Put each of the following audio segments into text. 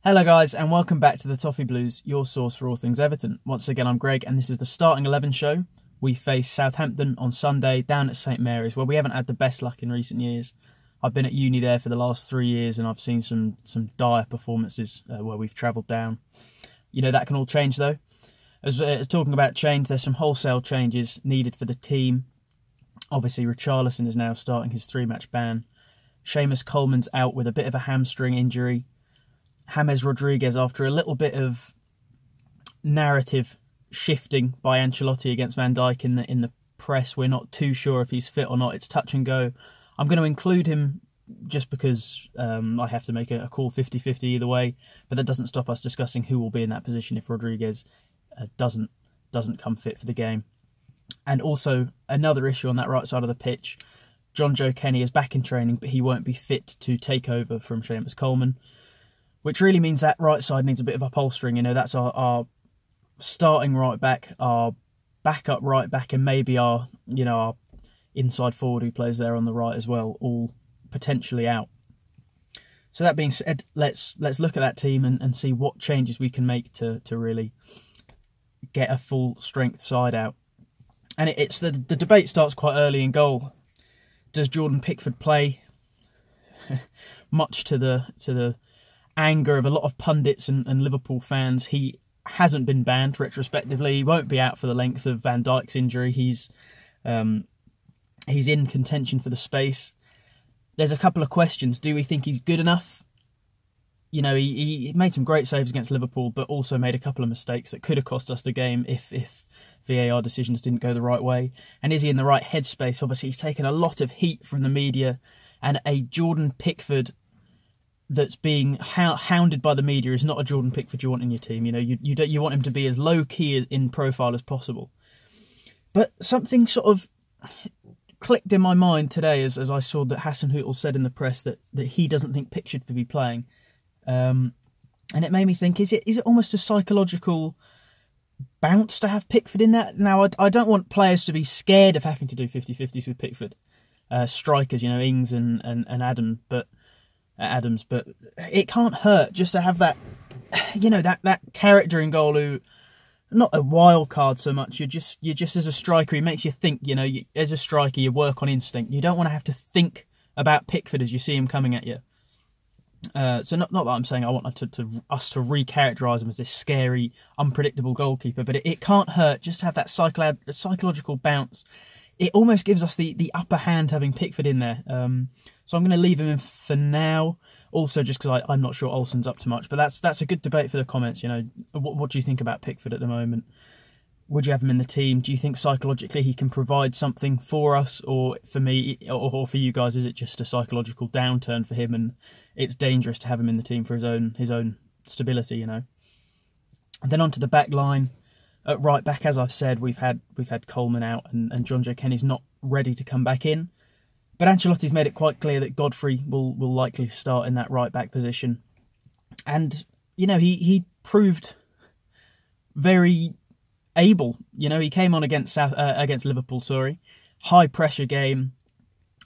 Hello guys and welcome back to the Toffee Blues, your source for all things Everton. Once again I'm Greg and this is the Starting 11 show. We face Southampton on Sunday down at St Mary's, where we haven't had the best luck in recent years. I've been at uni there for the last 3 years and I've seen some dire performances where we've travelled down. You know, that can all change though. As talking about change, there's some wholesale changes needed for the team. Obviously Richarlison is now starting his 3-match ban. Seamus Coleman's out with a bit of a hamstring injury. James Rodriguez, after a little bit of narrative shifting by Ancelotti against Van Dijk in the press, we're not too sure if he's fit or not. It's touch and go. I'm going to include him just because I have to make a call 50-50 either way, but that doesn't stop us discussing who will be in that position if Rodriguez doesn't come fit for the game. And also another issue on that right side of the pitch, John Joe Kenny is back in training, but he won't be fit to take over from Seamus Coleman, which really means that right side needs a bit of upholstering. You know, that's our starting right back, our backup right back, and maybe our inside forward who plays there on the right as well, all potentially out. So that being said, let's look at that team and see what changes we can make to really get a full strength side out. And it's the debate starts quite early in goal. Does Jordan Pickford play? Much to the anger of a lot of pundits and Liverpool fans, he hasn't been banned retrospectively. He won't be out for the length of Van Dijk's injury. He's in contention for the space. There's a couple of questions. Do we think he's good enough? You know, he made some great saves against Liverpool, but also made a couple of mistakes that could have cost us the game if VAR decisions didn't go the right way. And is he in the right headspace? Obviously, he's taken a lot of heat from the media, and a Jordan Pickford that's being hounded by the media is not a Jordan Pickford you want in your team. You know, you want him to be as low key in profile as possible. But something sort of clicked in my mind today as I saw that Hassan Hüttl said in the press that he doesn't think Pickford should be playing, and it made me think: is it almost a psychological bounce to have Pickford in that? Now, I don't want players to be scared of having to do 50-50s with Pickford. Strikers, you know, Ings and Adams, but it can't hurt just to have that, you know, that character in goal who, not a wild card so much. You're just as a striker, he makes you think. You know, as a striker, you work on instinct. You don't want to have to think about Pickford as you see him coming at you. So not that I'm saying I want us to recharacterise him as this scary, unpredictable goalkeeper, but it can't hurt just to have that psychological bounce. It almost gives us the upper hand having Pickford in there. So I'm going to leave him in for now. Also, just because I'm not sure Olsen's up to much. But that's a good debate for the comments. You know, what do you think about Pickford at the moment? Would you have him in the team? Do you think psychologically he can provide something for us, or for me, or for you guys, is it just a psychological downturn for him, and it's dangerous to have him in the team for his own stability? You know. And then onto the back line. At right back, as I've said, we've had Coleman out and John Joe Kenny's not ready to come back in. But Ancelotti's made it quite clear that Godfrey will likely start in that right back position. And, you know, he proved very able. You know, he came on against Liverpool, high pressure game,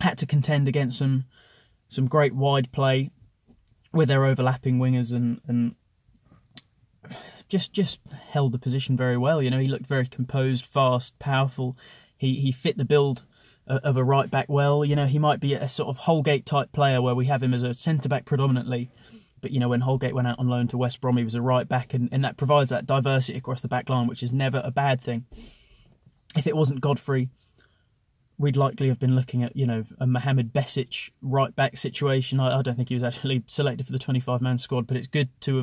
had to contend against some great wide play with their overlapping wingers and just held the position very well. You know, he looked very composed, fast, powerful. He fit the build of a right back well. You know, he might be a sort of Holgate type player where we have him as a centre back predominantly. But, you know, when Holgate went out on loan to West Brom, he was a right back, and that provides that diversity across the back line, which is never a bad thing. If it wasn't Godfrey, we'd likely have been looking at, you know, a Mohamed Besic right back situation. I don't think he was actually selected for the 25-man squad, but it's good to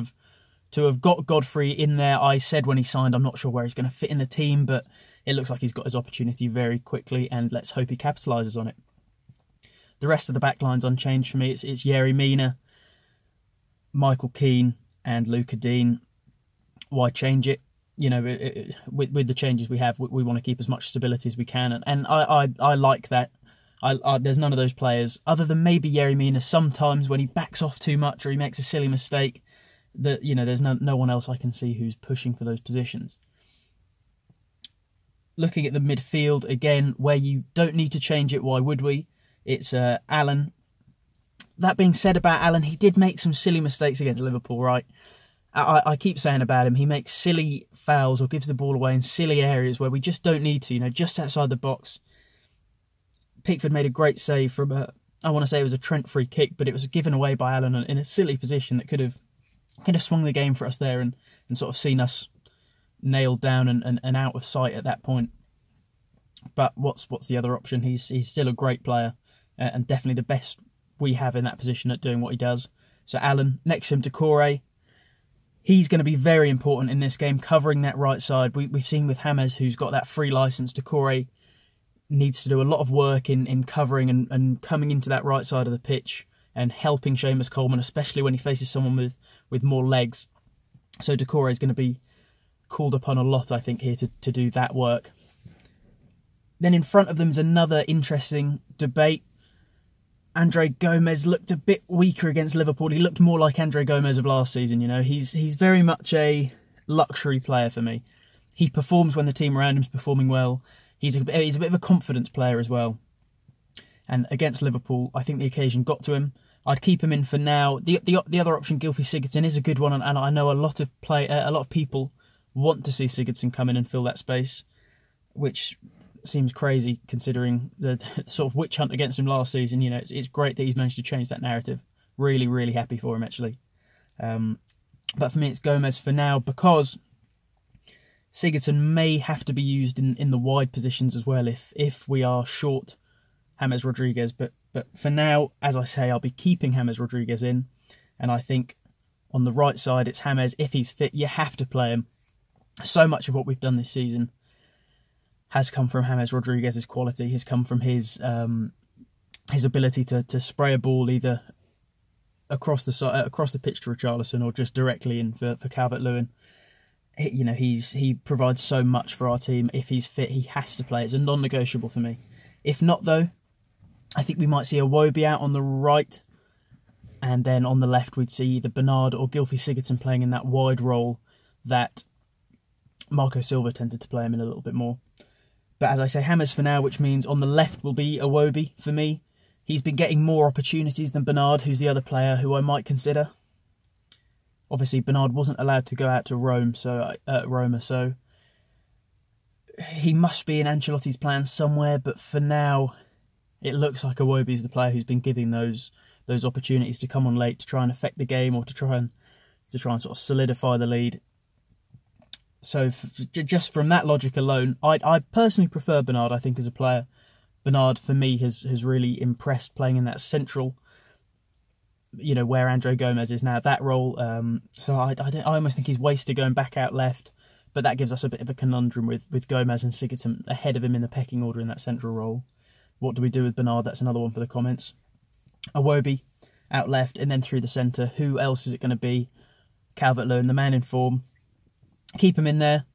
have got Godfrey in there. I said when he signed, I'm not sure where he's going to fit in the team, but it looks like he's got his opportunity very quickly, and let's hope he capitalises on it. The rest of the back line's unchanged for me. It's Yerry Mina, Michael Keane, and Luca Dean. Why change it? You know, with the changes we have, we want to keep as much stability as we can, and I like that. There's none of those players, other than maybe Yerry Mina, sometimes when he backs off too much or he makes a silly mistake, that, you know, there's no one else I can see who's pushing for those positions. Looking at the midfield, again, where you don't need to change it, why would we? It's Allen, That being said about Alan, he did make some silly mistakes against Liverpool, right? I keep saying about him, he makes silly fouls or gives the ball away in silly areas where we just don't need to, just outside the box. Pickford made a great save from I want to say it was a Trent free kick, but it was given away by Alan in a silly position that could have swung the game for us there and sort of seen us nailed down and out of sight at that point. But what's the other option? He's still a great player and definitely the best we have in that position at doing what he does. So Alan, next to him, Doucouré. He's going to be very important in this game, covering that right side. We've seen with James, who's got that free licence, Doucouré needs to do a lot of work in covering and coming into that right side of the pitch and helping Seamus Coleman, especially when he faces someone with more legs. So Doucouré is going to be called upon a lot, I think, here to do that work. Then in front of them is another interesting debate. Andre Gomes looked a bit weaker against Liverpool. He looked more like Andre Gomes of last season, He's very much a luxury player for me. He performs when the team around him is performing well. He's a bit of a confidence player as well. And against Liverpool, I think the occasion got to him. I'd keep him in for now. The other option, Godfrey Sigurdsson, is a good one, and I know a lot of people want to see Sigurdsson come in and fill that space, which seems crazy considering the sort of witch hunt against him last season. It's great that he's managed to change that narrative. Really, really happy for him, actually. But for me, it's Gomes for now, because Sigurdsson may have to be used in the wide positions as well if we are short James Rodriguez. But for now, as I say, I'll be keeping James Rodriguez in. And I think on the right side, it's James. If he's fit, you have to play him. So much of what we've done this season has come from James Rodriguez's quality, has come from his ability to spray a ball either across the pitch to Richarlison or just directly in for Calvert-Lewin. He provides so much for our team. If he's fit, he has to play. It's a non-negotiable for me. If not, though, I think we might see Iwobi out on the right, and then on the left we'd see either Bernard or Godfrey Sigurdsson playing in that wide role that Marco Silva tended to play him in a little bit more. But as I say, James for now, which means on the left will be Iwobi for me. He's been getting more opportunities than Bernard, who's the other player who I might consider. Obviously, Bernard wasn't allowed to go out to Roma, so he must be in Ancelotti's plans somewhere. But for now, it looks like Iwobi is the player who's been giving those opportunities to come on late to try and affect the game or to try and sort of solidify the lead. So just from that logic alone, I personally prefer Bernard, I think, as a player. Bernard, for me, has really impressed playing in that central, where Andre Gomes is now, that role. So I almost think he's wasted going back out left, but that gives us a bit of a conundrum with Gomes and Sigurdsson ahead of him in the pecking order in that central role. What do we do with Bernard? That's another one for the comments. Iwobi out left and then through the centre. Who else is it going to be? Calvert-Lewin, the man in form. Keep him in there.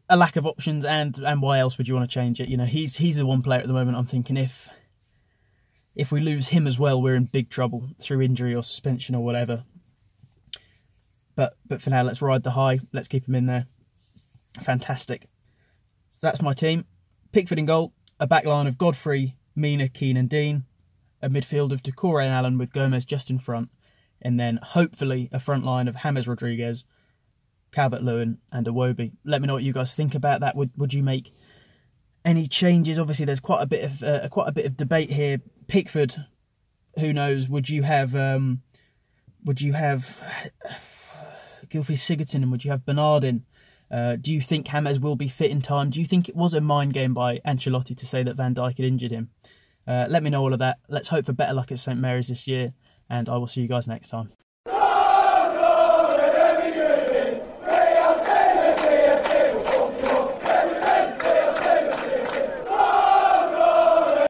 A lack of options, and why else would you want to change it? He's the one player at the moment I'm thinking if we lose him as well, we're in big trouble through injury or suspension or whatever. But for now, let's ride the high. Let's keep him in there. Fantastic. So that's my team. Pickford in goal. A back line of Godfrey, Mina, Keane and Dean. A midfield of Doucouré and Allen with Gomes just in front. And then hopefully a front line of James Rodriguez, Calvert-Lewin and Iwobi. Let me know what you guys think about that. Would you make any changes? Obviously, there's quite a bit of debate here. Pickford, who knows? Would you have Godfrey Sigurdsson and would you have Bernard in? Do you think James will be fit in time? Do you think it was a mind game by Ancelotti to say that Van Dijk had injured him? Let me know all of that. Let's hope for better luck at St Mary's this year, and I will see you guys next time.